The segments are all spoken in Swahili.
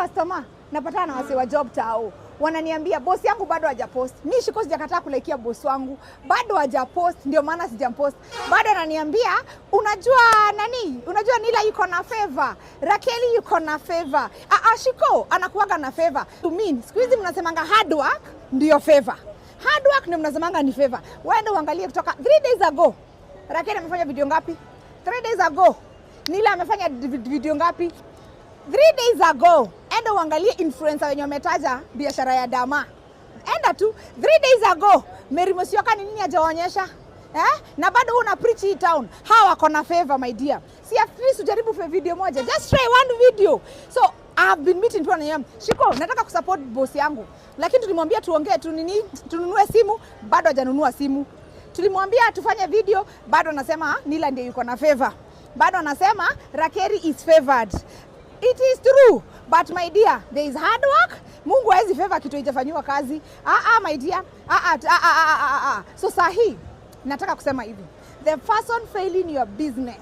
customer napatana na wase wa job tao. Wananiambia boss yangu bado hajapost. Mimi Shiko sijakataa kulaikia boss wangu. Bado hajapost, ndio maana sijampost. Bado ananiambia unajua nani? Unajua Nila yuko na favor. Rakeli yuko na favor. Shiko anakuaga na favor. To mean, siku hizi mnasemanga hard work ndio favor. Hard work ndio mnasemanga ni favor. Waende uangalie kutoka 3 days ago. Rakeli amefanya video ngapi? 3 days ago. Nila amefanya video ngapi? 3 days ago. Enda uangalie influencer wenye wametaja biashara ya dama. Enda tu 3 days ago. Mary Musyoka ni nini hajaonyesha? Na bado una preach hii town. Hawa wako na favor my dear. Si at least ujaribu video moja. Just try one video. So I've been meeting tu na Shiko, nataka kusupport boss yangu. Lakini tulimwambia tuongee tu nini? Tununue simu, bado hajanunua simu. Tulimwambia tufanye video, bado anasema Nila ndiye yuko na favor. Bado anasema Rakeri is favored. It is true, but my dear, there is hard work. Mungu hawezi favor kitu haijafanywa kazi. My dear. So sahi, nataka kusema hivi. The person failing your business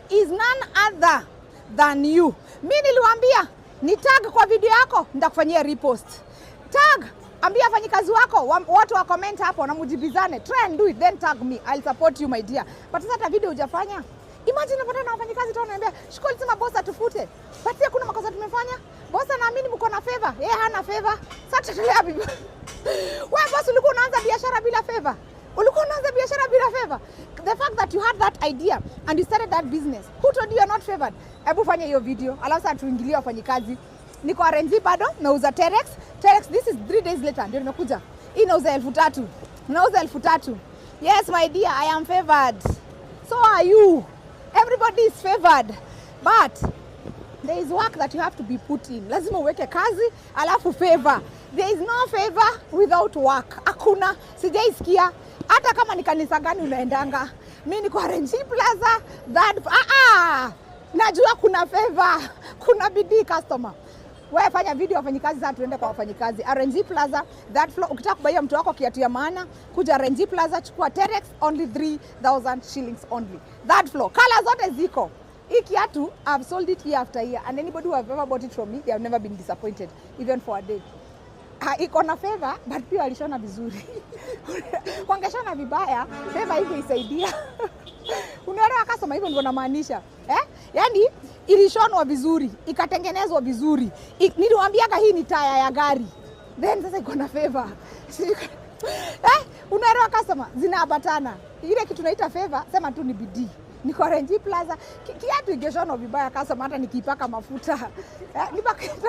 is none other than you. Mimi niliwaambia, ni tag kwa video yako, nitakufanyia repost. Tag, ambia wafanyikazi wako, watu wa comment hapo na mujibizane. Try and do it, then tag me. I'll support you my dear. But sasa video hujafanya. Imagine napata na wafanyikazi tu wanaambia, Shiko alisema boss atufute. But si kuna makosa tumefanya. Boss anaamini mko na favor. Yeye hana favor. Sasa tutelea bibi. Wewe boss ulikuwa unaanza biashara bila favor. Ulikuwa unaanza biashara bila favor. The fact that you had that idea and you started that business. Who told you you're not favored? Hebu fanya hiyo video. Alafu sasa tuingilie wafanyikazi. Niko R&V bado nauza Terex. Terex this is 3 days later ndio nimekuja. Hii nauza 3,000. Nauza 3,000. Yes my dear, I am favored. So are you. Everybody is favored, but there is work that you have to be put in. Lazima uweke kazi, alafu favor. There is no favor without work. Hakuna, sijaisikia. Hata kama ni kanisa gani unaendanga. Mimi niko R&G Plaza, najua kuna favor, kuna bidii customer. Wewe fanya video wafanyikazi sasa tuende kwa wafanyikazi. R&G Plaza, that floor, ukitaka kubaia mtu wako kiatu ya maana, kuja R&G Plaza, chukua Terex, only 3,000 shillings only. That floor, color zote ziko. Hii kiatu, I've sold it year after year, and anybody who have ever bought it from me, they have never been disappointed, even for a day. Iko na favor, but pia alishona vizuri. Wangeshona vibaya, favor hiyo isaidia. Unaelewa customer, hivyo ndio namaanisha. Yaani ilishonwa vizuri, ikatengenezwa vizuri. Niliwaambiaga hii ni taya ya gari. Then sasa iko na favor. Unaelewa customer, zinaambatana. Ile kitu tunaita favor, sema tu ni bidii. Niko R&G Plaza, kiatu ingeshonwa vibaya customer hata nikipaka mafuta.